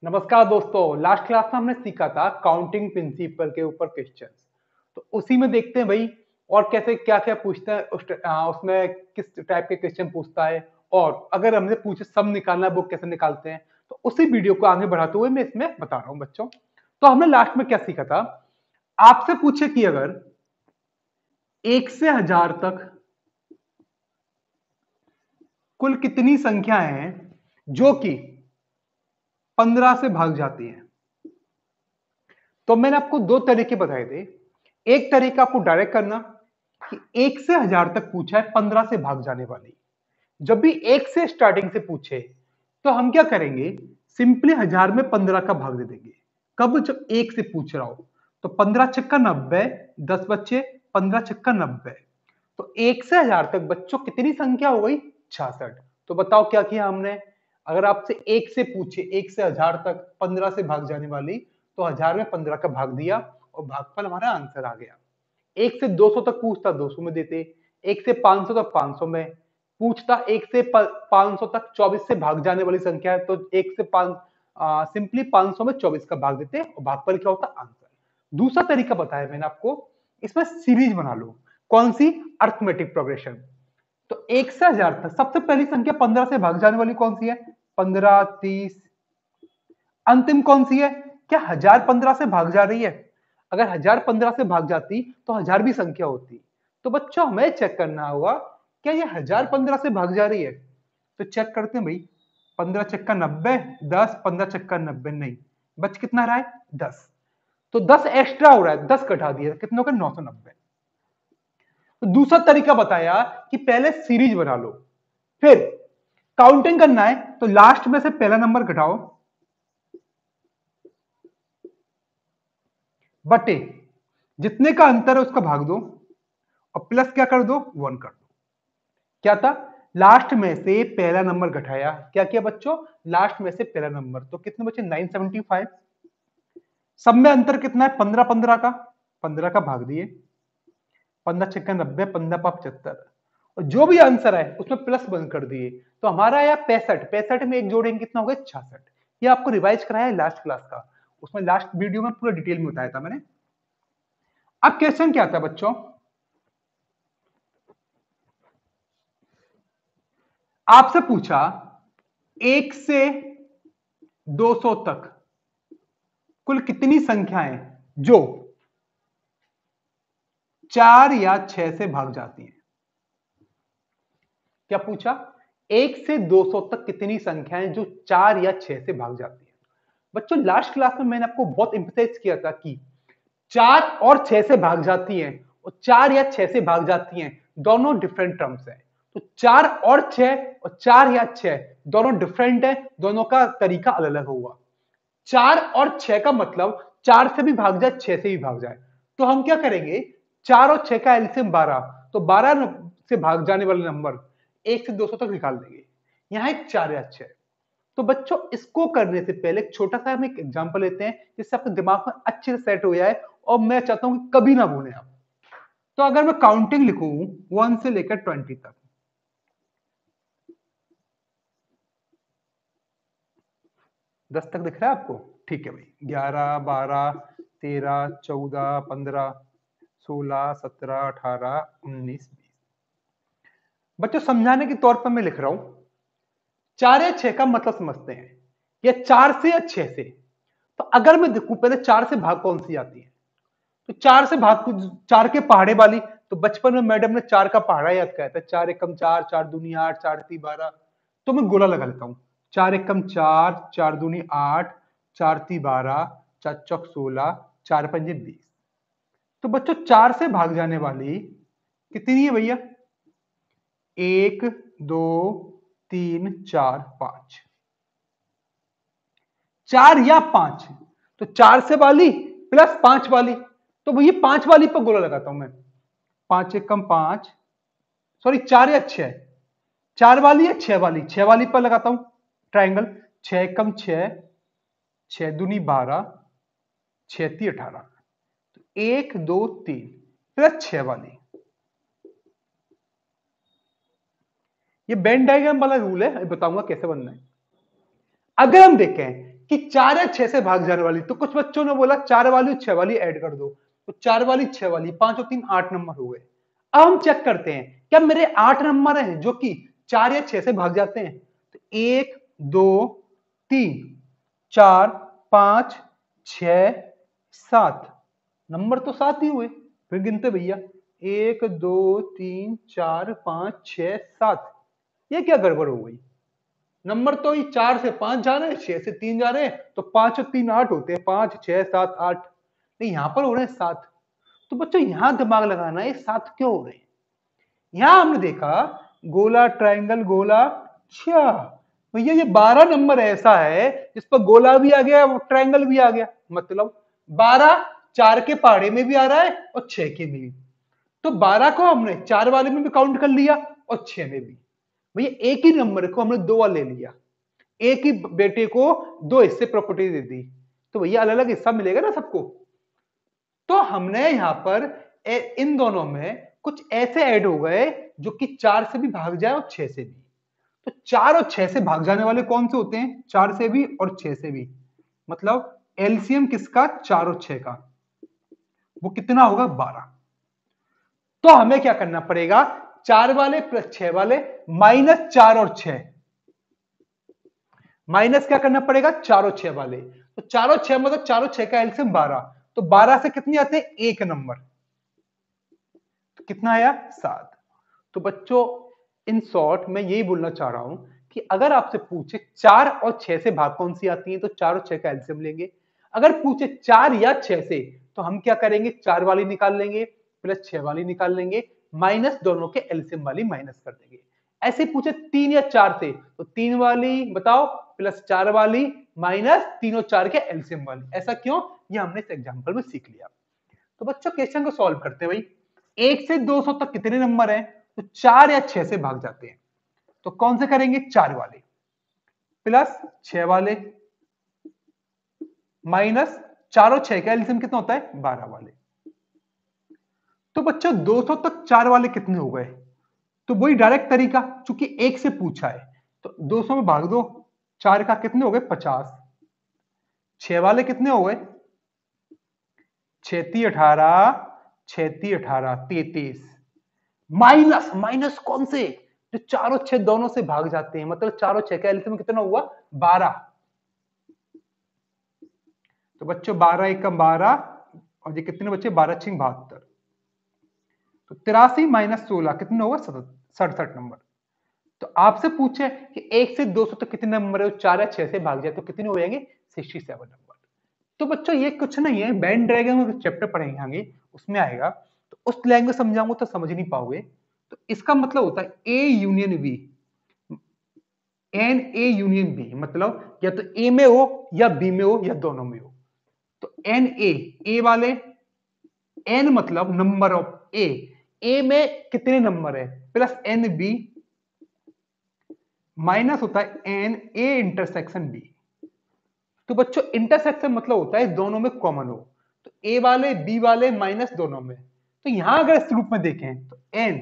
नमस्कार दोस्तों। Last class में हमने सीखा था काउंटिंग प्रिंसिपल के ऊपर क्वेश्चन। तो उसी में देखते हैं भाई और कैसे क्या क्या पूछता है उसमें किस टाइप के क्वेश्चन पूछता है और अगर हमने पूछे सब निकालना है वो कैसे निकालते हैं। तो उसी वीडियो को आगे बढ़ाते हुए मैं इसमें बता रहा हूँ बच्चों। तो हमने लास्ट में क्या सीखा था, आपसे पूछे कि अगर 1 से 1000 तक कुल कितनी संख्याएं हैं जो कि 15 से भाग जाती हैं। तो मैंने आपको दो तरीके बताए थे। एक तरीका आपको डायरेक्ट करना कि 1 से 1000 तक पूछा है 15 से भाग जाने वाली। जब भी 1 से स्टार्टिंग से पूछे तो हम क्या करेंगे, सिंपली 1000 में 15 का भाग दे देंगे। कब? जब 1 से पूछ रहा हो तो 15 छक्का 90, 10 बच्चे, 15 छक्का 90। तो 1 से 1000 तक बच्चों कितनी संख्या हो गई? 66। तो बताओ क्या किया हमने। अगर आपसे 1 से पूछे 1 से 1000 तक 15 से भाग जाने वाली, तो 1000 में 15 का भाग दिया और भागफल हमारा आंसर आ गया। 1 से 200 तक पूछता 200 में देते, 1 से 500 तक 500 में पूछता, 1 से 500 तक 24 से भाग जाने वाली संख्या है तो 1 से 5 सिंपली 500 में 24 का भाग देते और भागफल क्या होता? आंसर। दूसरा तरीका बताया मैंने आपको, इसमें सीरीज बना लो। कौन सी? Arithmetic progression. तो 1 से 1000 तक सबसे पहली संख्या 15 से भाग जाने वाली कौन सी है? 15, 30। अंतिम कौन सी है? क्या 1000 15 से भाग जा रही है? अगर 1000 15 से भाग जाती तो 1000 भी संख्या होती। तो बच्चों हमें चेक करना होगा क्या ये 1000 15 से भाग जा रही है। तो चेक करते हैं भाई। 15 छक्का 90, 10, 15 छक्का 90, नहीं बच कितना रहा है? 10। तो 10 एक्स्ट्रा हो रहा है, 10 घटा दिया कितने हो गए? 990। तो दूसरा तरीका बताया कि पहले सीरीज बना लो, फिर काउंटिंग करना है तो लास्ट में से पहला नंबर घटाओ बटे जितने का अंतर है उसका भाग दो और प्लस क्या कर दो? 1 कर दो। क्या था? लास्ट में से पहला नंबर घटाया। क्या किया बच्चों? लास्ट में से पहला नंबर। तो कितने बचे? 975। सब में अंतर कितना है? 15 15 का। 15 का भाग दिए, 15 छक्का 90, 15 पाप 75 और जो भी आंसर है उसमें प्लस 1 कर दिए। तो हमारा आया 65। 65 में एक जोड़ेंगे कितना हो गया? 66। ये आपको रिवाइज कराया है लास्ट क्लास का, उसमें लास्ट वीडियो में पूरा डिटेल में बताया था मैंने। अब क्वेश्चन क्या था बच्चों, आपसे पूछा 1 से 200 तक कुल कितनी संख्याएं जो 4 या 6 से भाग जाती हैं। क्या पूछा? 1 से 200 तक कितनी संख्याएं जो 4 या 6 से भाग जाती हैं। बच्चों लास्ट क्लास में मैंने आपको बहुत इंपसाइज किया था कि 4 और 6 से भाग जाती हैं और 4 या 6 से भाग जाती हैं, दोनों डिफरेंट टर्म्स हैं। तो 4 और 6 और 4 या 6 दोनों डिफरेंट है, दोनों का तरीका अलग अलग होगा। 4 और 6 का मतलब 4 से भी भाग जाए 6 से भी भाग जाए। तो हम क्या करेंगे, 4 और 6 का एलसीएम 12, तो 12 से भाग जाने वाले नंबर 1 से 200 तक निकाल देंगे। यहां एक 4 या 6। तो बच्चों इसको करने से पहले एक छोटा सा हम एक एग्जांपल लेते हैं जिससे आपके दिमाग में अच्छे से सेट हो जाए और मैं चाहता हूं कि कभी ना भूलें आप। तो अगर मैं काउंटिंग लिखूं 1 से लेकर 20 तक, 10 तक दिख रहा है आपको? ठीक है भाई। 11, 12, 13, 14, 15, 16, 17, 18, 19, 20। बच्चों समझाने के तौर पर मैं लिख रहा हूं, 4 या 6 का मतलब समझते हैं। या 4 से या 6 से। तो अगर मैं देखूं पहले 4 से भाग कौन सी आती है, तो 4 से भाग 4 के पहाड़े वाली। तो बचपन में मैडम ने 4 का पहाड़ा याद कराया था, 4 एकम 4, 4 दूनी 8, 4 ती 12। तो मैं गोला लगा लेता हूं, 4 एकम 4, 4 दूनी 8, 4 ती 12, 4 चौक 16, 4 पंजे 20। तो बच्चों 4 से भाग जाने वाली कितनी है भैया? 1, 2, 3, 4, 5। 4 या 5। तो 4 से वाली प्लस 5 वाली, तो भैया 5 वाली पर गोला लगाता हूं मैं। 5 एकम 5, सॉरी 4 या 6, 4 वाली या 6 वाली? 6 वाली पर लगाता हूं ट्राइंगल। 6 एकम 6, 6 दूनी 12, 6 ती 18। तो 1, 2, 3 प्लस 6 वाली। ये बेन डायग्राम वाला रूल है, बताऊंगा कैसे बनना है। अगर हम देखें कि 4 या 6 से भाग जाने वाली, तो कुछ बच्चों ने बोला 4 वाली और 6 वाली ऐड कर दो, तो 4 वाली 6 वाली 5 और 3 8 नंबर हो गए। अब हम चेक करते हैं क्या मेरे 8 नंबर हैं जो कि 4 या 6 से भाग जाते हैं। तो 1 2 3 4 5 6 7 नंबर तो 7 ही हुए। फिर गिनते भैया 1 2 3 4 5 6 7, ये क्या गड़बड़ हो गई? नंबर तो ये 4 से 5 जा रहे हैं, 6 से 3 जा रहे हैं, तो 5 और 3 8 होते हैं, 5 6 7 8, नहीं यहां पर हो रहे हैं 7। तो बच्चों यहां दिमाग लगाना है, 7 क्यों हो रहे हैं? यहां हमने देखा गोला ट्रायंगल गोला, अच्छा भैया ये 12 नंबर ऐसा है जिस पर गोला भी आ गया और ट्रायंगल भी आ गया, मतलब 12 4 के पहाड़े में भी आ रहा है और 6 के में भी। तो 12 को हमने 4 वाले में भी काउंट कर लिया और 6 में भी। भैया एक ही नंबर को हमने 2 बार ले लिया, एक ही बेटे को 2 हिस्से प्रॉपर्टी दे दी, तो भैया अलग अलग हिस्सा मिलेगा ना सबको। तो हमने यहां पर इन दोनों में कुछ ऐसे ऐड हो गए जो कि 4 से भी भाग जाए और 6 से भी। तो 4 और 6 से भाग जाने वाले कौन से होते हैं? 4 से भी और 6 से भी, मतलब एलसीएम किसका? 4 और 6 का, वो कितना होगा? 12। तो हमें क्या करना पड़ेगा? 4 वाले प्लस 6 वाले माइनस 4 और 6, माइनस क्या करना पड़ेगा? 4 और 6 वाले। तो 4 और 6 मतलब 4 और 6 का एलसीएम 12, तो 12 से कितनी आते हैं? एक नंबर, तो कितना आया? 7। तो बच्चों इन शॉर्ट मैं यही बोलना चाह रहा हूं कि अगर आपसे पूछे 4 और 6 से भाग कौन सी आती है, तो 4 और 6 का एलसीएम लेंगे। अगर पूछे 4 या 6 से, तो हम क्या करेंगे? 4 वाली निकाल लेंगे प्लस 6 वाली निकाल लेंगे, माइनस दोनों के एलसीएम वाली माइनस कर देंगे। ऐसे पूछे 3 या 4 से, तो 3 वाली बताओ प्लस 4 वाली माइनस 3 और 4 के एलसीएम वाली। ऐसा क्यों? ये हमने इस एग्जांपल में सीख लिया। तो बच्चों क्वेश्चन को सॉल्व करते हैं भाई, 1 से 200 तक कितने नंबर हैं? तो 4 या 6 से भाग जाते हैं, तो कौन से करेंगे? 4 वाले प्लस 6 वाले माइनस 4 और 6 का एलसीएम कितना होता है? 12 वाले। तो बच्चों 200 तक 4 वाले कितने हो गए? तो वही डायरेक्ट तरीका, चूंकि 1 से पूछा है तो 200 में भाग दो, 4 का कितने हो गए? 50। 6 वाले कितने हो गए? 6 18 6 18 33, माइनस माइनस कौन से? जो 4 और 6 दोनों से भाग जाते हैं, मतलब 4 और 6 का एलसीएम कितना हुआ? 12। तो बच्चों 12 एकम 12 और ये कितने बच्चे? 12 6 72, तो 83 माइनस 16 कितने होगा? 67 नंबर। तो आपसे पूछे कि 1 से 200 तक कितने नंबर है? 4 या 6 से भाग जाए तो कितने हो जाएंगे? 67 नंबर। तो बच्चों ये कुछ नहीं है, बैंड ड्रैगन चैप्टर पढ़ेंगे आगे उसमें आएगा, तो उस लैंग्वेज समझाऊंगा तो समझ नहीं पाओगे। तो इसका मतलब होता है A union B, N A union B, मतलब या तो ए में हो या बी में हो या दोनों में हो। तो एन ए वाले, एन मतलब नंबर ऑफ ए में कितने नंबर है, प्लस एन बी माइनस होता है एन ए इंटरसेक्शन बी। तो बच्चों इंटरसेक्शन मतलब होता है दोनों में कॉमन हो, तो ए वाले बी वाले माइनस दोनों में। तो यहां अगर इस रूप में देखें तो एन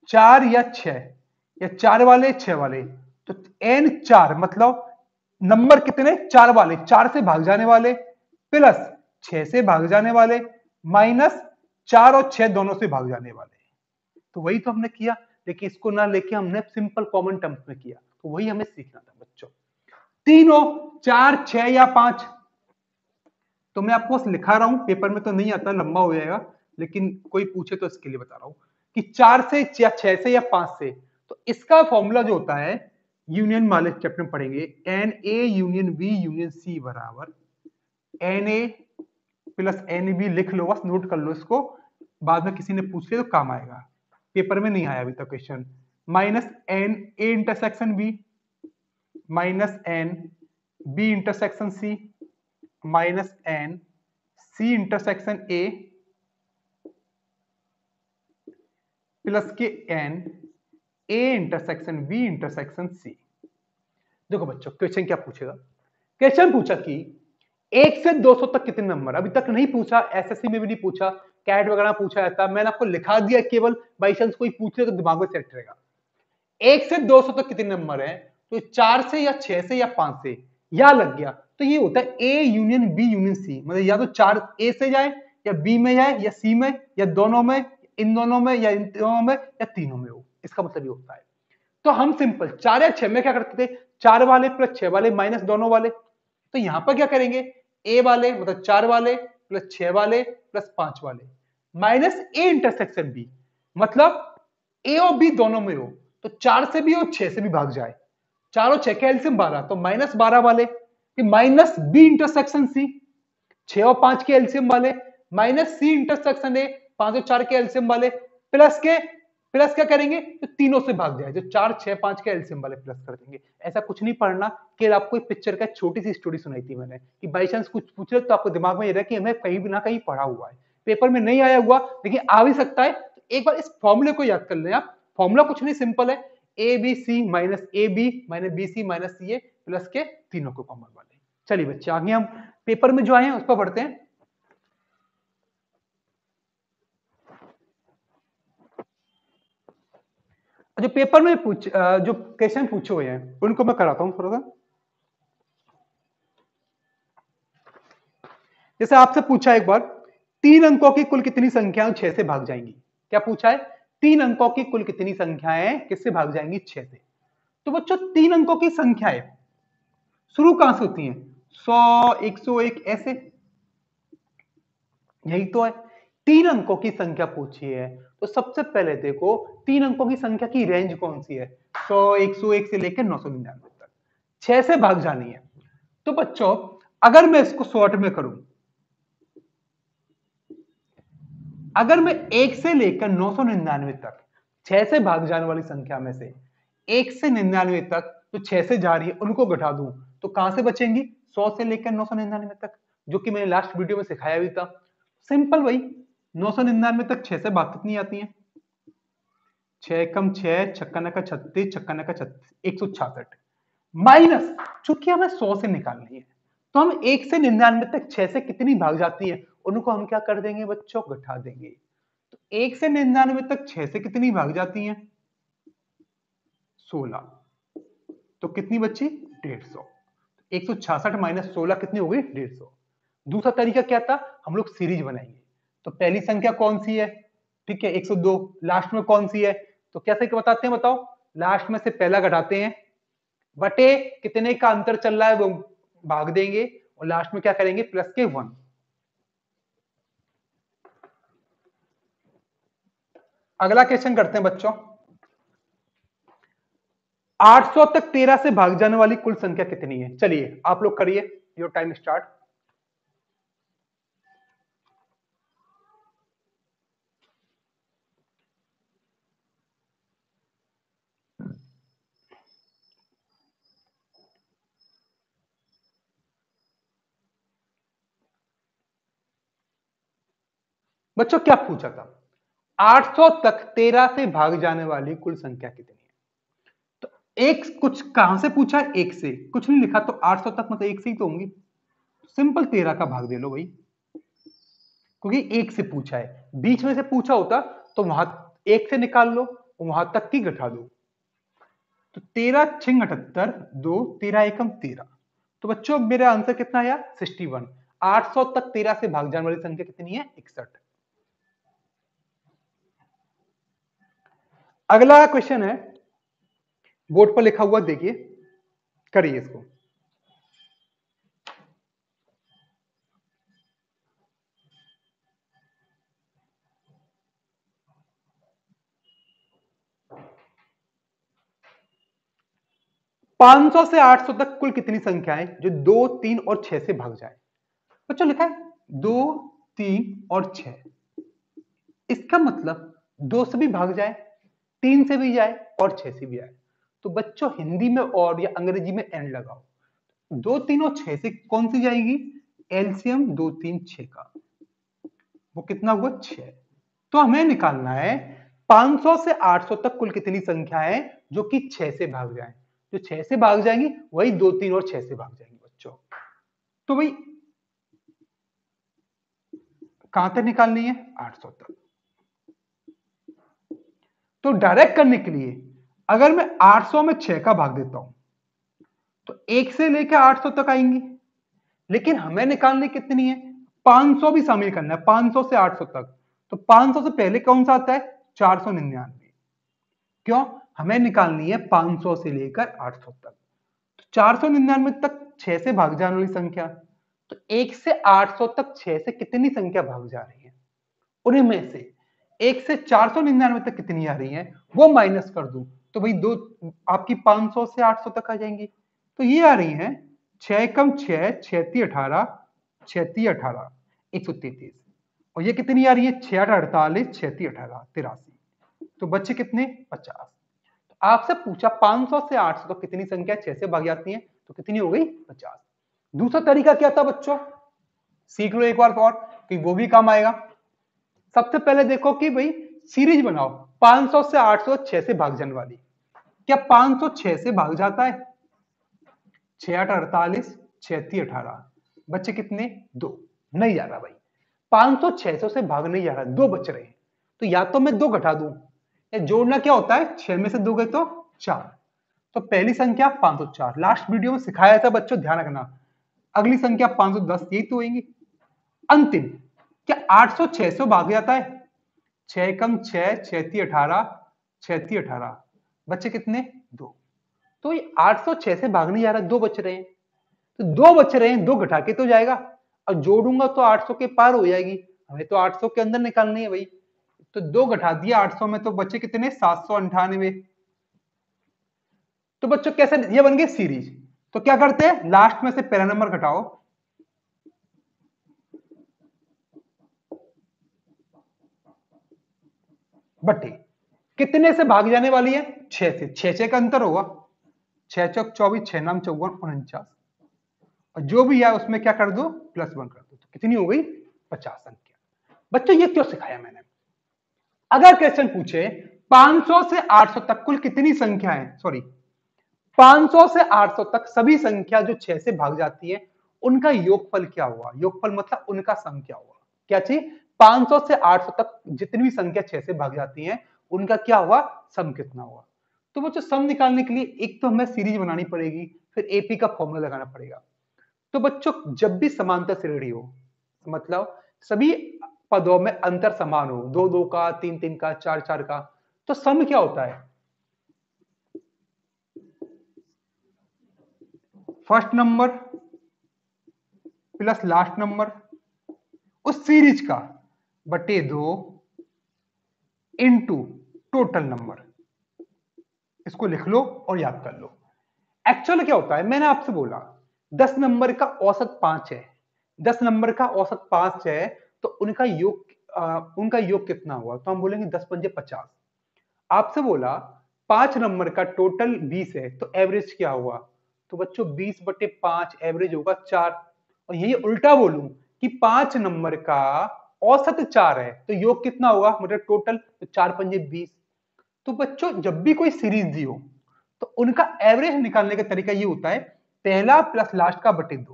4 या 6 या 4 वाले 6 वाले, तो एन 4 मतलब नंबर कितने? 4 वाले, 4 से भाग जाने वाले प्लस 6 से भाग जाने वाले माइनस 4 और 6 दोनों से भाग जाने वाले। तो वही तो हमने किया, लेकिन इसको ना लेके हमने सिंपल कॉमन टर्म्स में किया, तो वही हमें सीखना था बच्चों। तीनों 4 6 या 5, तो मैं आपको लिखा रहा हूं, पेपर में तो नहीं आता, लंबा हो जाएगा, लेकिन कोई पूछे तो इसके लिए बता रहा हूं कि 4 से या 6 से या 5 से, तो इसका फॉर्मूला जो होता है यूनियन वाले चैप्टर में पढ़ेंगे, एन ए यूनियन बी यूनियन सी बराबर n a plus n b. लिख लो बस, नोट कर लो इसको, बाद में किसी ने पूछ लिया तो काम आएगा, पेपर में नहीं आया अभी तक question. Minus n a intersection b minus n b intersection c minus n c intersection a plus के n a intersection b intersection c. देखो बच्चों क्वेश्चन क्या पूछेगा, क्वेश्चन पूछा कि 1 से 200 तक कितने नंबर, अभी तक नहीं पूछा, एसएससी में भी नहीं पूछा, कैट वगैरह पूछा जाता, मैंने आपको लिखा दिया, केवल बाई चांस कोई पूछ ले तो दिमाग में सेट रहेगा। 1 से 200 तक कितने नंबर है? तो 4 से या 6 से या 5 से, या लग गया तो ये होता है A union B union C, मतलब या तो 4 ए से जाए या बी में जाए या सी में या दोनों में, इन दोनों में या इन दोनों में या तीनों में हो, इसका मतलब ये होता है। तो हम सिंपल 4 या 6 में क्या करते थे, 4 वाले प्लस 6 वाले माइनस दोनों वाले, तो यहां पर क्या करेंगे, ए वाले मतलब 4 वाले प्लस 6 वाले प्लस 5 वाले माइनस ए इंटरसेक्शन बी, मतलब ए और बी दोनों में हो, तो 4 से भी और 6 से भी भाग जाए, 4 और 6 के एलसीएम 12, तो माइनस 12 वाले, माइनस बी इंटरसेक्शन सी, 6 और 5 के एलसीएम वाले, माइनस सी इंटरसेक्शन ए, 5 और 4 के एलसीएम वाले, प्लस क्या करेंगे, तो तीनों से भाग जाए, जो 4 6 5 के एलसीएम वाले प्लस कर देंगे। ऐसा कुछ नहीं पढ़ना कि आपको एक पिक्चर का छोटी सी स्टोरी सुनाई थी मैंने कि बाई चांस कुछ पूछ रहे तो आपको दिमाग में ये रहा कि हमें कहीं भी ना कहीं पढ़ा हुआ है, पेपर में नहीं आया हुआ लेकिन आ भी सकता है, तो एक बार इस फॉर्मूले को याद कर लें आप। फॉर्मूला कुछ नहीं, सिंपल है, A B C minus A B minus B C minus C A plus के तीनों को कॉमन वाले। चलिए बच्चे आगे हम पेपर में जो आए हैं उस पर बढ़ते हैं। जो पेपर में जो क्वेश्चन पूछे हुए हैं उनको मैं कराता हूं थोड़ा सा। जैसे आपसे पूछा एक बार, 3 अंकों की कुल कितनी संख्याएं 6 से भाग जाएंगी, क्या पूछा है, 3 अंकों की कुल कितनी संख्याएं किससे भाग जाएंगी, 6 से। तो बच्चों 3 अंकों की संख्याएं शुरू कहां से होती हैं, 100 101 ऐसे, यही तो है। 3 अंकों की संख्या पूछी है तो सबसे पहले देखो 3 अंकों की संख्या की रेंज कौन सी है, 100 101 से लेकर 999 तक, 6 से भाग जानी है। तो बच्चों अगर मैं इसको शॉर्ट में करूं, अगर मैं 1 से लेकर 999 तक 6 से भाग जाने वाली संख्या में से 1 से 99 तक जो 6 से जा रही है उनको घटा दूं तो कहां से बचेंगी, 100 से लेकर 999 तक, जो कि मैंने लास्ट वीडियो में सिखाया भी था। सिंपल वही, 999 तक 6 से भाग कितनी आती है, 6 कम 6 छक्का का 36 छक्का का 36 166 माइनस, चूंकि हमें 100 से निकालनी है तो हम 1 से 99 तक 6 से कितनी भाग जाती है उनको हम क्या कर देंगे बच्चों, घटा देंगे। तो 1 से 99 तक 6 से कितनी भाग जाती है, 16, तो कितनी बची 150, 166 माइनस 16 कितनी हो गई 150। दूसरा तरीका क्या था, हम लोग सीरीज बनाएंगे, तो पहली संख्या कौन सी है, ठीक है 102, लास्ट में कौन सी है, तो कैसे बताते हैं बताओ, लास्ट में से पहला घटाते हैं, बटे कितने का अंतर चल रहा है वो भाग देंगे और लास्ट में क्या करेंगे प्लस के 1। अगला क्वेश्चन करते हैं बच्चों, 800 तक 13 से भाग जाने वाली कुल संख्या कितनी है, चलिए आप लोग करिए, योर टाइम स्टार्ट। बच्चों क्या पूछा था, 800 तक 13 से भाग जाने वाली कुल संख्या कितनी है, तो एक कुछ कहां से पूछा है, एक से, कुछ नहीं लिखा, तो 800 तक मतलब एक से ही तो होंगी, सिंपल 13 का भाग दे लो भाई, क्योंकि एक से पूछा है, बीच में से पूछा होता तो वहां एक से निकाल लो, वहां तक की घटा दो, तो 13 6 78 2 13 एकम 13, तो बच्चों मेरा आंसर कितना आया 61। 800 तक 13 से भाग जाने वाली संख्या कितनी है 61। अगला क्वेश्चन है, बोर्ड पर लिखा हुआ देखिए, करिए इसको। पांच सौ से 800 तक कुल कितनी संख्याएं जो 2 3 और 6 से भाग जाए, बच्चों लिखा है 2 3 और 6, इसका मतलब 2 से भी भाग जाए, 3 से भी जाए और 6 से भी आए, तो बच्चों हिंदी में और या अंग्रेजी में एंड लगाओ, 2 3 और 6 से कौन सी जाएगी, एलसीएम 2 3 6 का, वो कितना हुआ 6। तो हमें निकालना है 500 से 800 तक कुल कितनी संख्या है जो कि 6 से भाग जाए, जो 6 से भाग जाएंगी वही 2 3 और 6 से भाग जाएंगी बच्चों। तो भाई कहां तक निकालनी है 800 तक, तो डायरेक्ट करने के लिए अगर मैं 800 में 6 का भाग देता हूं तो 1 से लेकर 800 तक आएंगी, लेकिन हमें निकालनी कितनी है, 500 भी शामिल करना है, 500 से 800 तक। तो 500 से पहले कौन सा आता है, 499। क्यों, हमें निकालनी है 500 से लेकर 800 तक। तो 499 तक 6 से भाग जाने वाली संख्या, तो 1 से 800 तक 6 से कितनी संख्या भाग जा रही है, उनमें से 1 से 499 तक कितनी आ रही है वो माइनस कर दूं, तो भाई दो आपकी 500 से 800 तक आ जाएंगी। तो ये आ रही है 6 कम 6 6 18 6 18 133, और ये कितनी आ रही है 6 48 6 18 83। तो बच्चे कितने 50। तो आपसे पूछा 500 से 800 तो कितनी संख्या 6 से भाग जाती है, तो कितनी हो गई 50। दूसरा तरीका क्या था बच्चों, सीख लो एक बार और कि वो भी काम आएगा। सबसे पहले देखो कि भाई सीरीज बनाओ 500 से 800 6 से भाग जाने वाली। क्या 500 6 से भाग जाता है, 6 8 48 6 3 18, बच्चे कितने 2, नहीं जा रहा भाई, 500 600 से भाग नहीं जा रहा, 2 बच रहे हैं। तो या तो मैं 2 घटा दूं, जोड़ना क्या होता है 6 में से 2 गए तो 4। तो पहली संख्या 504, लास्ट वीडियो में सिखाया था बच्चों, ध्यान रखना। अगली संख्या 510, यही तो होंगी। अंतिम क्या 800 600 भाग जाता है, 6 कम 6 6 3 18 6 3 18, बच्चे कितने 2। तो ये 800 6 से भाग नहीं जा रहा, 2 बच रहे हैं। तो 2 बच रहे हैं, 2 घटा के तो जाएगा, और जोड़ूंगा तो 800 के पार हो जाएगी, हमें तो 800 के अंदर निकालनी है भाई। तो 2 घटा दिया 800 में, तो बच्चे कितने 798। तो बच्चों कैसे, ये बन गई सीरीज। तो क्या करते हैं, लास्ट में से पहला नंबर घटाओ, बटे कितने से भाग जाने वाली है 6 से, 6 का अंतर होगा, 6 चौक 24 6 नाम 54 49, और जो भी है उसमें क्या कर दो +1 कर दो, तो कितनी हो गई 50 संख्या। बच्चों ये क्यों सिखाया मैंने, अगर क्वेश्चन पूछे 500 से 800 तक कुल कितनी संख्या है, सॉरी 500 से 800 तक सभी संख्या जो 6 से भाग जाती है उनका योगफल क्या हुआ, योगफल मतलब उनका सम क्या हुआ। क्या चीज, 500 से 800 तक जितनी भी संख्या 6 से भाग जाती है उनका क्या हुआ, सम कितना हुआ। तो बच्चों सम निकालने के लिए एक तो हमें सीरीज बनानी पड़ेगी, फिर एपी का फॉर्मूला लगाना पड़ेगा। तो बच्चों जब भी समांतर श्रेणी हो, मतलब सभी पदों में अंतर समान हो, 2 2 का 3 3 का 4 4 का, तो सम क्या होता है, first number plus last number उस सीरीज का बटे 2 इनटू टोटल नंबर। इसको लिख लो और याद कर लो। एक्चुअल क्या होता है, मैंने आपसे बोला 10 नंबर का औसत 5 है, 10 नंबर का औसत 5 है, तो उनका योग कितना हुआ, तो हम बोलेंगे 10 पंजे 50। आपसे बोला 5 नंबर का टोटल 20 है, तो एवरेज क्या हुआ, तो बच्चों 20/5 एवरेज होगा 4। और यही उल्टा बोलूं कि 5 नंबर का औसत 4 है, तो योग कितना होगा, मतलब टोटल, तो 4 पंजे 20। तो बच्चों जब भी कोई सीरीज दी हो तो उनका एवरेज निकालने का तरीका ये होता है, पहला प्लस लास्ट का बटे 2,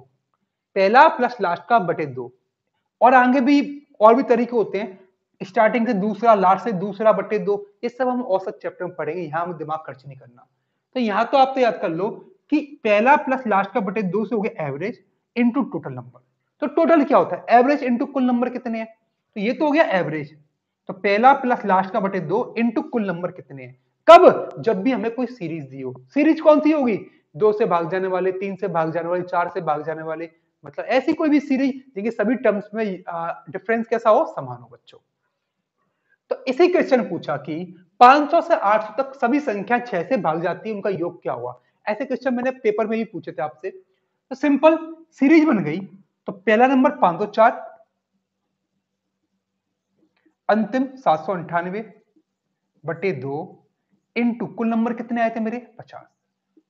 पहला प्लस लास्ट का बटे 2। और आगे भी और भी तरीके होते हैं, स्टार्टिंग से दूसरा, लास्ट से दूसरा बटे 2, ये सब हम औसत चैप्टर में पढ़ेंगे, यहां हम दिमाग खर्च नहीं करना। तो यहां तो आप तो याद कर लो कि पहला प्लस लास्ट का बटे 2 से हो गया एवरेज इनटू टोटल नंबर। तो टोटल क्या होता है, एवरेज इनटू कुल नंबर कितने हैं, तो ये तो हो गया एवरेज। तो पहला प्लस लास्ट का बटे 2 इनटू कुल नंबर कितने हैं, कब, जब भी हमें कोई सीरीज दी हो। सीरीज कौन सी होगी, 2 से भाग जाने वाले, 3 से भाग जाने वाले, 4 से भाग जाने वाले, मतलब ऐसी कोई भी सीरीज जिनके सभी टर्म्स में डिफरेंस कैसा हो, समान हो बच्चों। तो इसी क्वेश्चन पूछा कि 500 से 800 तक सभी संख्या 6 से भाग जाती है, उनका योग क्या हुआ। ऐसे क्वेश्चन मैंने पेपर में भी पूछे थे आपसे। तो सिंपल सीरीज बन गई, तो पहला नंबर 504, अंतिम 798 बटे 2 इनटू कुल नंबर कितने आए थे मेरे 50।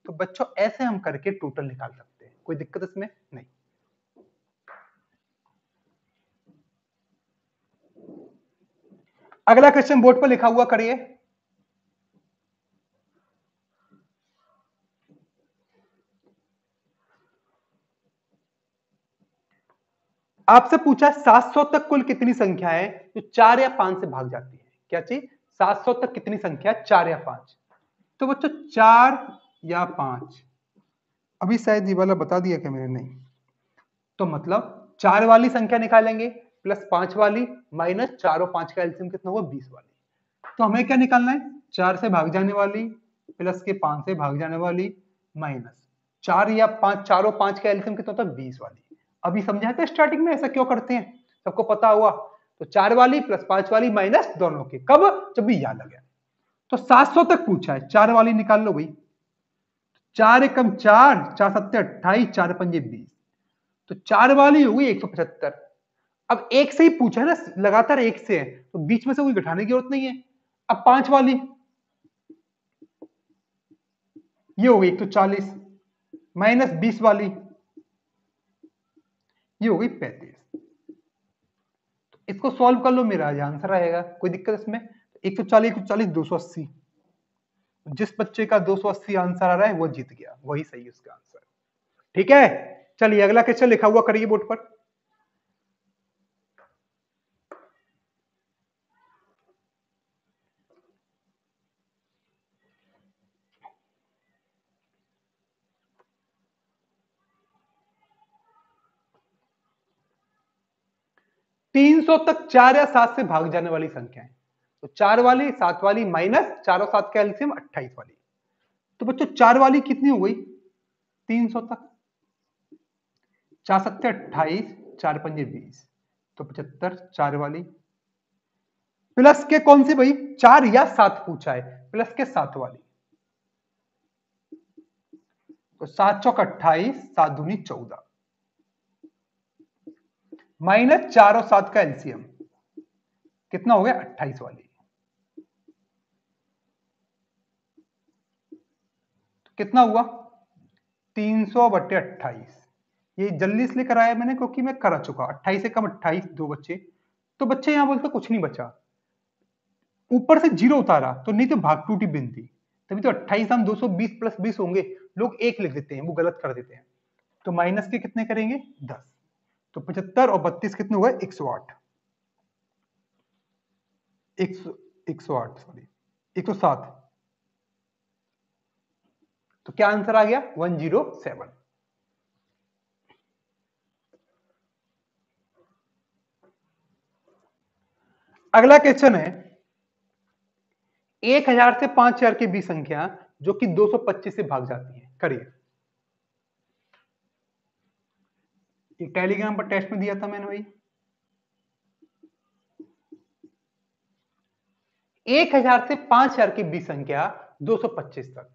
तो बच्चों ऐसे हम करके टोटल निकाल सकते हैं, कोई दिक्कत इसमें नहीं। अगला क्वेश्चन बोर्ड पर लिखा हुआ करिए। आपसे पूछा 700 तक कुल कितनी संख्या है जो 4 या 5 से भाग जाती है। क्या चीज, 700 तक कितनी संख्या, 4 या 5। तो बच्चों 4 या 5, अभी शायद ये वाला बता दिया क्या मैंने? नहीं। तो मतलब 4 वाली संख्या निकालेंगे प्लस 5 वाली माइनस 4 और 5 का एलसीएम कितना हुआ? 20 वाली। तो हमें क्या निकालना है? 4 से भाग जाने वाली प्लस के 5 से भाग जाने वाली माइनस 4 या 5, 4 और 5 का एलसीएम कितना होता है? 20 वाली। अभी समझा था स्टार्टिंग में ऐसा क्यों करते हैं, सबको पता हुआ। तो 4 वाली प्लस 5 वाली माइनस दोनों के, कब? जब भी याद आ गया। तो 700 तक पूछा है, 4 वाली निकाल लो भाई। 4 एकम 4, 4 सत्ते 28, 4 पंजे 20। तो 4 वाली हो गई 175। अब एक से ही पूछा है ना, लगातार एक से है, तो बीच में से कोई घटाने की जरूरत नहीं है। अब 5 वाली ये हो गई 140 माइनस 20 वाली ये हो गई 35। तो इसको सॉल्व कर लो, मेरा आंसर आएगा। कोई दिक्कत इसमें? 140 140 280। जिस बच्चे का 280 आंसर आ रहा है वो जीत गया, वही सही उसका आंसर। ठीक है, चलिए अगला क्वेश्चन लिखा हुआ करिए बोर्ड पर। तीन सौ तक 4 या 7 से भाग जाने वाली संख्या है। तो 4 वाली 7 वाली माइनस 4 और 7 का एलसीएम 28 वाली। तो बच्चों 4 वाली कितनी हो गई? 300 तक। 4 सत्ते 28, 4 पंजे 20, तो 75। 4 वाली प्लस के कौन सी भाई? 4 या 7 पूछा है, प्लस के 7 वाली। तो 7 चौक 28, 7 दूनी 14 माइनस 4 और 7 का एलसीएम कितना हो गया? 28 वाली। तो कितना हुआ? 300/28। ये जल्दी इसलिए कराया मैंने क्योंकि मैं करा चुका। 28 से कम 28, दो बच्चे। तो बच्चे यहां बोलते कुछ नहीं बचा, ऊपर से जीरो उतारा तो नहीं तो भाग टूटी बिनती। तभी तो 28 हम 220 प्लस 20 होंगे, लोग एक लिख देते हैं, वो गलत कर देते हैं। तो माइनस के कितने करेंगे? 10। तो 75 और 32 कितने हुए? 108। 108 सॉरी 107। तो क्या आंसर आ गया? 107। अगला क्वेश्चन है 1000 से 5000 के बीच संख्या जो कि 225 से भाग जाती है, करिए। ये टेलीग्राम पर टेस्ट में दिया था मैंने भाई। 1000 से 5000 के बीच संख्या 225 तक।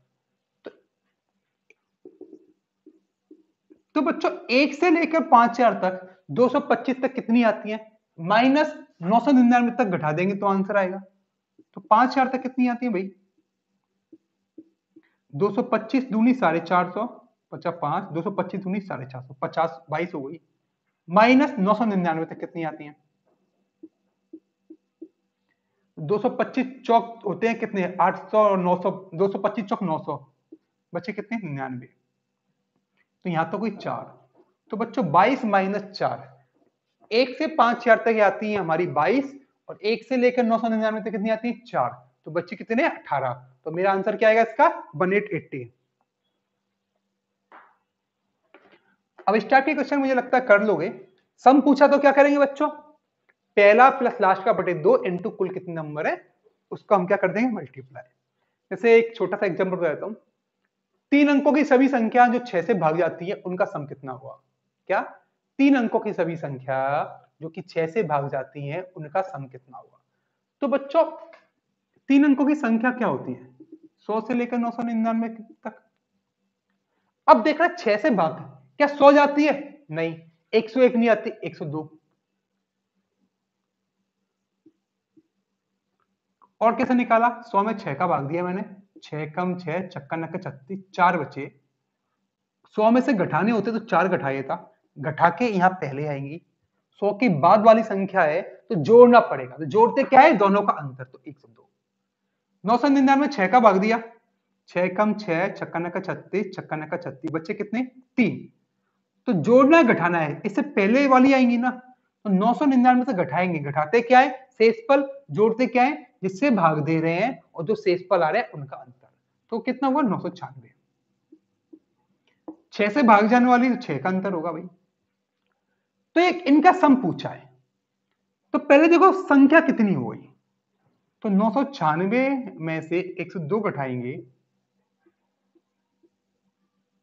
तो बच्चों 1 से लेकर 5000 तक 225 तक कितनी आती है? माइनस 999 तक घटा देंगे तो आंसर आएगा। तो 5000 तक कितनी आती है भाई? 225 दूनी 450, 55, 225 दूनी 450, 50 22 हो गई। माइनस 999 तक कितनी आती है? 225 चौक होते हैं कितने? 800 और 900। 225 चौक 900, बच्चे कितने? 99। तो यहां तो कोई 4। तो बच्चों 22 माइनस 4, 1 से 5000 तक आती है हमारी 22, और 1 से लेकर 999 तक कितनी आती है? 4। तो बच्चे कितने? 18। तो मेरा आंसर क्या आएगा इसका? 1880। अब स्टार्ट के क्वेश्चन मुझे लगता है कर लोगे। सम पूछा तो क्या करेंगे बच्चों? पहला प्लस लास्ट का बटे 2 इंटू कुल कितने नंबर है उसको हम क्या कर देंगे? मल्टीप्लाई। जैसे एक छोटा सा एग्जांपल बता देता हूं। 3 अंकों की सभी संख्या जो 6 से भाग जाती है उनका सम कितना हुआ? क्या? 3 अंकों की सभी संख्या जो कि 6 से भाग जाती है उनका सम कितना हुआ? तो बच्चों 3 अंकों की संख्या क्या होती है? 100 से लेकर 999 तक। अब देखना 6 से भाग क्या 100 जाती है? नहीं। 101 नहीं आती, 102। और कैसे निकाला? 100 में 6 का भाग दिया मैंने, 6 कम 6 छक्का नक्का 36, 4 बचे। 100 में से घटाने होते तो 4 घटाया था, घटा के यहां पहले आएंगी। 100 की बाद वाली संख्या है तो जोड़ना पड़ेगा, तो जोड़ते क्या है? दोनों का अंतर, तो 102। 999 6 का भाग दिया, 6 कम 6 छक्का नक्का 36, छक्का नक्का 36, बच्चे कितने? 3। तो जोड़ना है घटाना है, इससे पहले वाली आएंगी ना, तो 999 से घटाएंगे, घटाते क्या है? शेषफल। जोड़ते क्या है? जिससे भाग दे रहे हैं और जो शेषफल आ रहे हैं उनका अंतर। तो कितना हुआ? 996। 6 से भाग जाने वाली तो 6 का अंतर होगा भाई। तो एक इनका सम पूछा है, तो पहले देखो संख्या कितनी हो गई। तो 996 में से 102 घटाएंगे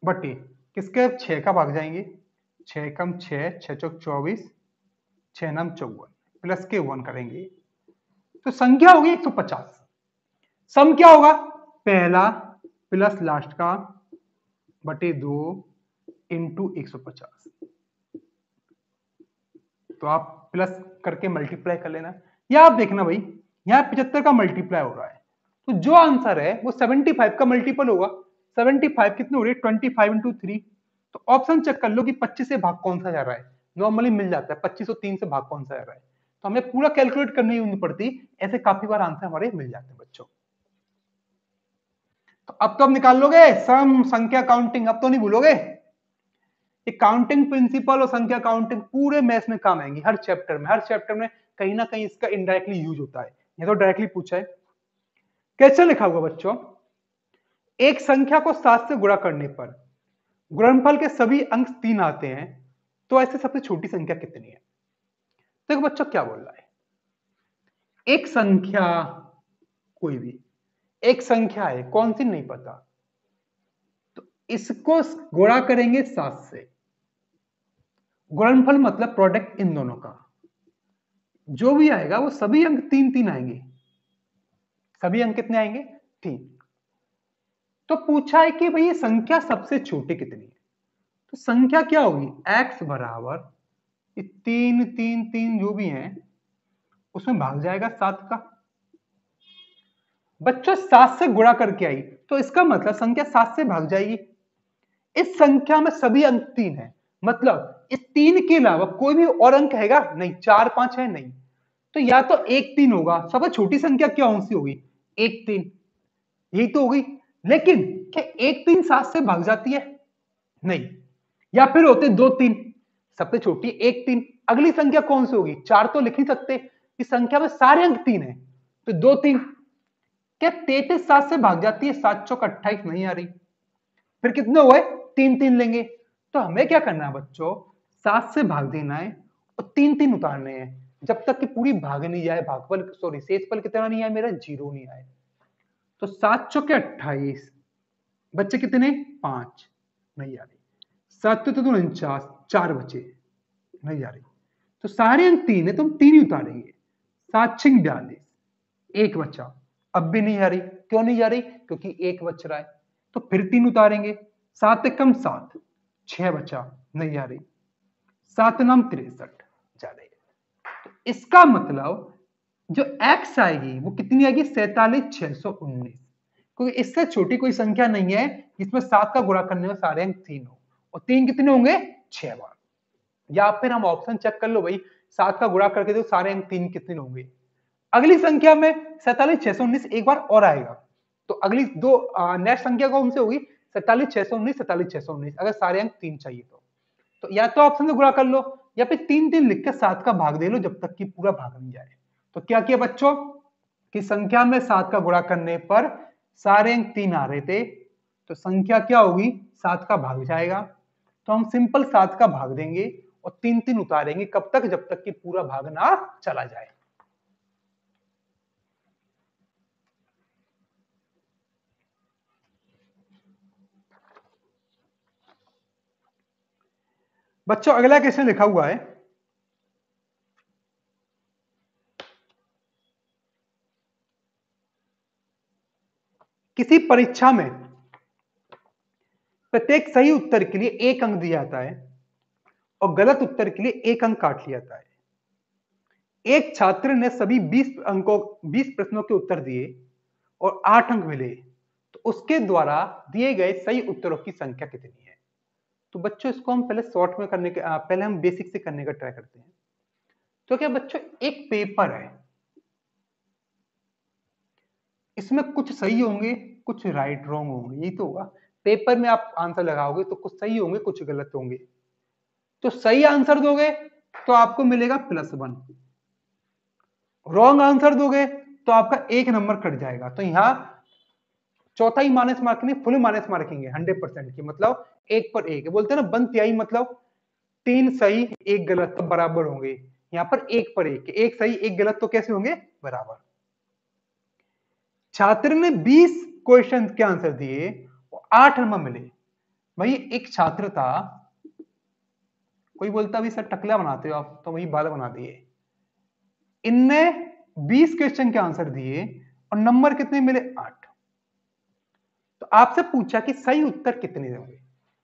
बटे किसके 6 का भाग जाएंगे, 6 कम 6, 6 चौक 24, 6 नाम 54, प्लस के 1 करेंगे तो संख्या होगी 150। सम क्या होगा, पहला प्लस लास्ट का बटे 2 इंटू 150। तो आप प्लस करके मल्टीप्लाई कर लेना, या आप देखना भाई यहां 75 का मल्टीप्लाई हो रहा है, तो जो आंसर है वो 75 का मल्टीपल होगा। 75 कितने हो रही है, 25 इंटू 3। तो ऑप्शन चेक कर लो कि 25 से भाग कौन सा जा रहा है, नॉर्मली मिल जाता है 25 और 3 से भाग कौन सा जा रहा है, तो हमें पूरा कैलकुलेट करनी नहीं पड़ती, ऐसे काफी बार आंसर हमारे मिल जाते हैं बच्चों। तो अब तो आप निकाल लोगे सम संख्या काउंटिंग, अब तो नहीं भूलोगे। ये काउंटिंग प्रिंसिपल और संख्या काउंटिंग पूरे मैथ्स में काम आएंगी, हर चैप्टर में, हर चैप्टर में कहीं ना कहीं इसका इनडायरेक्टली यूज होता है, ये तो डायरेक्टली पूछा है। कैसे लिखा हुआ बच्चों, एक संख्या को 7 से गुणा करने पर गुणनफल के सभी अंक 3 आते हैं, तो ऐसे सबसे छोटी संख्या कितनी है। देखो बच्चों क्या बोल रहा है, एक संख्या, कोई भी एक संख्या है, कौन सी नहीं पता, तो इसको गुणा करेंगे 7 से, गुणनफल मतलब प्रोडक्ट इन दोनों का, जो भी आएगा वो सभी अंक 3 आएंगे, सभी अंक कितने आएंगे 3। तो पूछा है कि भाई ये संख्या सबसे छोटी कितनी है, तो संख्या क्या होगी, x बराबर 3 जो भी है उसमें भाग जाएगा 7 का। बच्चों 7 से गुणा करके आई, तो इसका मतलब संख्या 7 से भाग जाएगी। इस संख्या में सभी अंक 3 है, मतलब इस 3 के अलावा कोई भी और अंक हैगा नहीं, 4 5 है नहीं, तो या तो 1 3 होगा, सबसे छोटी संख्या क्या कौन सी होगी 1 3, यही तो होगी। लेकिन क्या 1 3 7 से भाग जाती है, नहीं, या फिर होते 2 3, सबसे छोटी 1 3, अगली संख्या कौन सी होगी 4, तो लिख नहीं सकते, इस संख्या में सारे अंक 3 है, तो 2 3, क्या 33 7 से भाग जाती है, 7 चौक 28 नहीं आ रही, फिर कितने हुए 3 3 लेंगे, तो हमें क्या करना है बच्चों 7 से भाग देना है और 3 3 उतारने हैं, जब तक कि पूरी भाग नहीं जाए, भागफल सॉरी शेषफल कितना नहीं आए, मेरा 0 नहीं आए। तो 7 चौके 28, बच्चे कितने 5 नहीं आ रही, 7 तो 49, 4 बचे नहीं आ रही, तो सारे अंक 3 है, तो हम 3 ही उतारेंगे, 7 6 42, एक बचा, अब भी नहीं आ रही, क्यों नहीं जा रही, क्योंकि एक बच रहा है, तो फिर 3 उतारेंगे, 7 कम 7, 6 बचा नहीं आ रही, 7 नाम 63 जा रही है। तो इसका मतलब जो x आएगी वो कितनी आएगी 47,619, क्योंकि इससे छोटी कोई संख्या नहीं है जिसमें 7 का गुणा करने में सारे अंक 3 हो, और 3 कितने होंगे 6 बार, या फिर हम ऑप्शन चेक कर लो भाई 7 का गुणा करके तो सारे अंक 3 कितने होंगे। अगली संख्या में 47,619 एक बार और आएगा, तो अगली दो नेक्स्ट संख्या कौन सी होगी 47,619 47,619, अगर सारे अंक 3 चाहिए तो या तो ऑप्शन से गुणा कर लो या फिर 3 3 लिख के 7 का भाग दे लो जब तक कि पूरा भाग नहीं जाए। तो क्या किया बच्चों कि संख्या में 7 का गुणा करने पर सारे अंक 3 आ रहे थे, तो संख्या क्या होगी 7 का भाग जाएगा, तो हम सिंपल 7 का भाग देंगे और 3 3 उतारेंगे, कब तक, जब तक कि पूरा भाग ना चला जाए। बच्चों अगला क्वेश्चन लिखा हुआ है, किसी परीक्षा में प्रत्येक सही उत्तर के लिए 1 अंक दिया जाता है और गलत उत्तर के लिए 1 अंक काट लिया जाता है। एक छात्र ने सभी 20 प्रश्नों के उत्तर दिए और 8 अंक मिले, तो उसके द्वारा दिए गए सही उत्तरों की संख्या कितनी है। तो बच्चों इसको हम पहले शॉर्ट में करने के पहले हम बेसिक से करने का ट्राई करते हैं। तो क्या बच्चों एक पेपर है, इसमें कुछ सही होंगे कुछ राइट रॉन्ग होंगे, यही तो होगा, पेपर में आप आंसर लगाओगे तो कुछ सही होंगे कुछ गलत होंगे, तो सही आंसर दोगे तो आपको मिलेगा +1, रॉन्ग आंसर दोगे तो आपका 1 नंबर कट जाएगा। तो यहां चौथाई माइनस मार्किंग नहीं, फुल माइनस मार्किंग है 100% की, मतलब 1 पर 1 बोलते हैं ना, 1/3 मतलब 3 सही 1 गलत तो बराबर होंगे। यहाँ पर 1 पर 1, 1 सही 1 गलत तो कैसे होंगे, बराबर। छात्र ने 20 क्वेश्चन के आंसर दिए, 8 नंबर मिले। भाई एक छात्र था, कोई बोलता भी सर टकला बनाते हो आप, तो वही बाल बना दिए। इनने 20 क्वेश्चन के आंसर दिए और नंबर कितने मिले, 8। तो आपसे पूछा कि सही उत्तर कितने होंगे।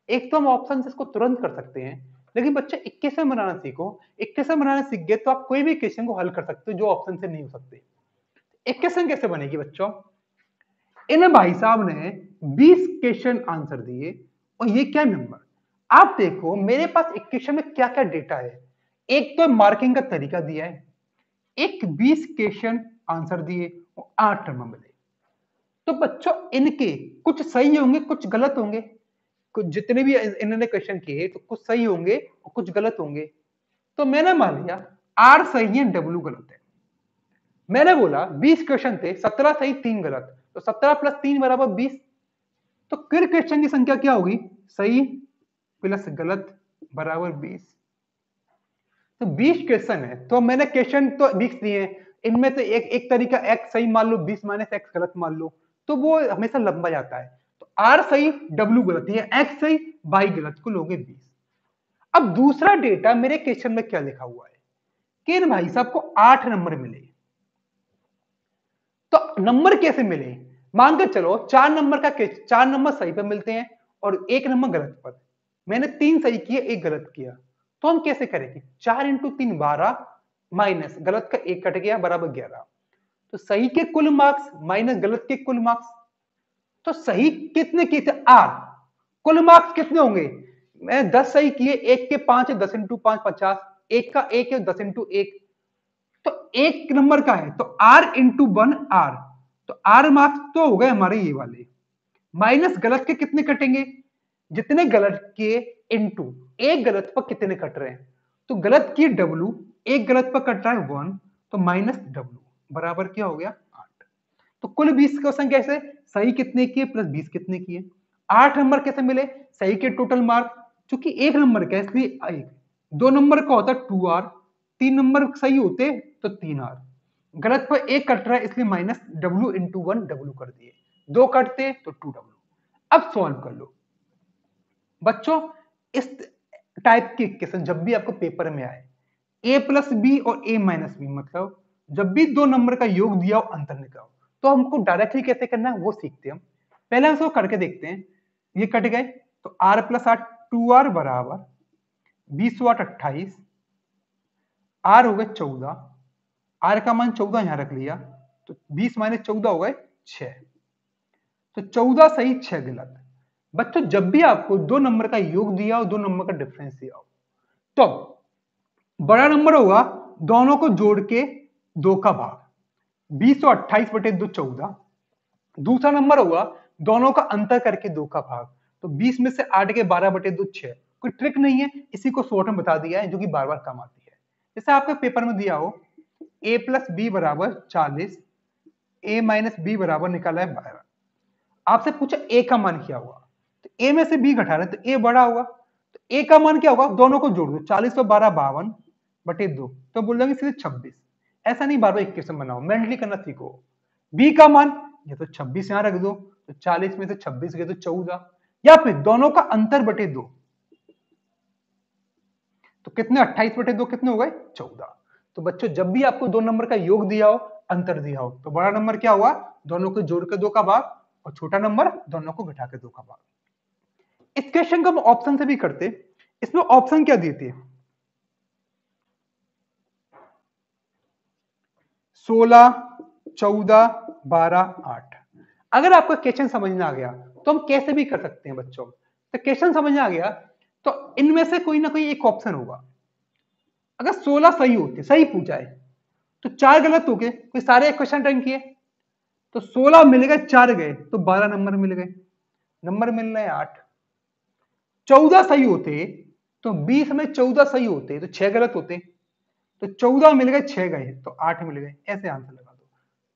एक तो हम ऑप्शन से इसको तुरंत कर सकते हैं, लेकिन बच्चे 21 में बनाना सीखो। 21 में बनाना सीख गए तो आप कोई भी क्वेश्चन को हल कर सकते हो जो ऑप्शन से नहीं हो सकते। 21 कैसे बनेगी बच्चों, इन भाई साहब ने 20 क्वेश्चन आंसर दिए और ये क्या नंबर, आप देखो मेरे पास इक्वेशन में क्या क्या डेटा है। एक तो मार्किंग का तरीका दिया है, एक 20 क्वेश्चन आंसर दिए और 8 नंबर मिले। तो बच्चों इनके कुछ सही होंगे कुछ गलत होंगे, कुछ जितने भी इन्होंने क्वेश्चन किए तो कुछ सही होंगे और कुछ गलत होंगे। तो मैंने मान लिया आर सही है डब्ल्यू गलत है। मैंने बोला 20 क्वेश्चन थे, 17 सही 3 गलत, तो 17 प्लस 3 बराबर 20। तो फिर क्वेश्चन की संख्या क्या होगी, सही प्लस गलत बराबर 20। तो 20 क्वेश्चन है, तो मैंने क्वेश्चन तो 20 दिए हैं, इनमें तो एक तरीका x सही मान लो, 20 माइनस x गलत मान लो, तो वो हमेशा लंबा जाता है। तो r सही w गलत है, x सही y गलत, कुल हो गए 20। अब दूसरा डेटा मेरे क्वेश्चन में क्या लिखा हुआ है कि इन भाई साहब को 8 नंबर मिले। तो नंबर कैसे मिले, मान के चलो 4 नंबर का 4 नंबर सही पर मिलते हैं और 1 नंबर गलत पर। मैंने 3 सही किए 1 गलत किया, तो हम कैसे करेंगे, 4 इंटू 3 12 माइनस गलत का 1 कट गया बराबर 11। तो सही के कुल मार्क्स माइनस गलत के कुल मार्क्स। तो सही कितने किए थे, आर, कुल मार्क्स कितने होंगे, मैं 10 सही किए, 1 के 5 है, 10 इंटू 5 50, 1 का 1 है 10 इंटू 1, तो 1 नंबर का है तो आर इंटू 1 आर, तो आर मार्क्स तो हो गए हमारे ये वाले। माइनस गलत के कितने कटेंगे, जितने गलत किए इंटू एक गलत पर कितने कट रहे हैं, तो गलत किए डब्ल्यू, एक गलत पर कट रहा है 1, तो माइनस डब्ल्यू बराबर क्या हो गया 8। तो कुल 20 क्वेश्चन कैसे, सही कितने किए प्लस 20 कितने किए, 8 नंबर कैसे मिले, सही के टोटल मार्क, चूंकि एक नंबर का इसलिए एक, 2 नंबर का होता 2r, 3 नंबर सही होते तो 3r, गलत पर एक कट रहा है इसलिए माइनस डब्ल्यू इंटू 1 डब्ल्यू कर दिए, 2 कटते तो 2w। अब सॉल्व कर लो बच्चों। इस टाइप के इक्वेशन जब भी आपको पेपर में आए, a प्लस बी और a माइनस बी, मतलब जब भी दो नंबर का योग दिया हो अंतर निकालो, तो हमको डायरेक्टली कैसे करना है वो सीखते हैं हम। पहले हम इसको करके देखते हैं, ये कट गए तो r प्लस 8 2r बराबर 20 8 28, r हो गए 14, r का मान 14 यहां रख लिया, तो 20 माइनस 14 हो गए 6, तो 14 सही 6 गलत। बच्चों जब भी आपको दो नंबर का योग दिया हो, दो नंबर का डिफरेंस दिया हो, तो बड़ा नंबर होगा दोनों को जोड़ के 2 का भाग, 20 और 28 बटे 2 14। दूसरा नंबर होगा दोनों का अंतर करके 2 का भाग, तो 20 में से 8 के 12 बटे 2 6। कोई ट्रिक नहीं है, इसी को शॉर्ट में बता दिया है जो कि बार बार काम आती है। जैसे आपके पेपर में दिया हो a प्लस बी बराबर 40, a माइनस बी बराबर निकाला है 12, आपसे पूछा a का मान क्या होगा, तो a में से b घटा रहे तो a बड़ा होगा, तो a का मान क्या होगा, दोनों को जोड़ दो, 40 और 12 52 बटे 2, तो बोल देंगे सीधे 26। ऐसा नहीं बार बार इक्वेशन बनाओ, मेंटली करना सीखो। b का मान ये तो 26 यहां रख दो, तो 40 में से 26 गए तो 14, या फिर दोनों का अंतर बटे 2, तो कितने 28 बटे 2 कितने हो गए 14। तो बच्चों जब भी आपको दो नंबर का योग दिया हो अंतर दिया हो, तो बड़ा नंबर क्या हुआ, दोनों को जोड़ के 2 का भाग, और छोटा नंबर दोनों को घटा के 2 का भाग। इस क्वेश्चन को हम ऑप्शन से भी करते, इसमें ऑप्शन क्या दी थी, 16 14 12 8। अगर आपको क्वेश्चन समझ में आ गया तो हम कैसे भी कर सकते हैं बच्चों। तो क्वेश्चन समझ में आ गया तो इनमें से कोई ना कोई एक ऑप्शन होगा। अगर 16 सही होते, सही पूछा है, तो 4 गलत हो गए, कोई सारे क्वेश्चन रैंक किए, तो 16 मिल गए 4 गए तो 12 नंबर मिल गए, नंबर मिल रहे हैं 8। 14 सही होते तो 20 में 14 सही होते तो 6 गलत होते, तो 14 मिल गए 6 गए तो 8 मिल गए, ऐसे आंसर लगा दो।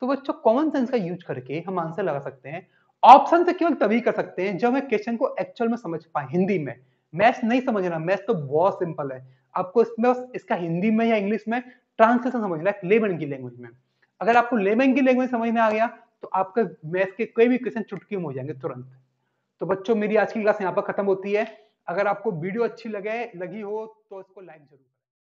तो बच्चों कॉमन सेंस का यूज करके हम आंसर लगा सकते हैं ऑप्शन से केवल तभी कर सकते हैं जब हमें क्वेश्चन को एक्चुअल में समझ पाए हिंदी में। मैथ्स नहीं समझना, मैथ्स तो बहुत सिंपल है। आपको इसमें बस इसका हिंदी में या इंग्लिश में ट्रांसलेशन समझना है लेमन की लैंग्वेज में। अगर आपको लेमन की लैंग्वेज समझ में आ गया तो आपका मैथ्स के कोई भी क्वेश्चन चुटकी में हो जाएंगे तुरंत। तो बच्चों मेरी आज की क्लास यहाँ पर खत्म होती है। अगर आपको वीडियो अच्छी लगी हो तो इसको लाइक जरूर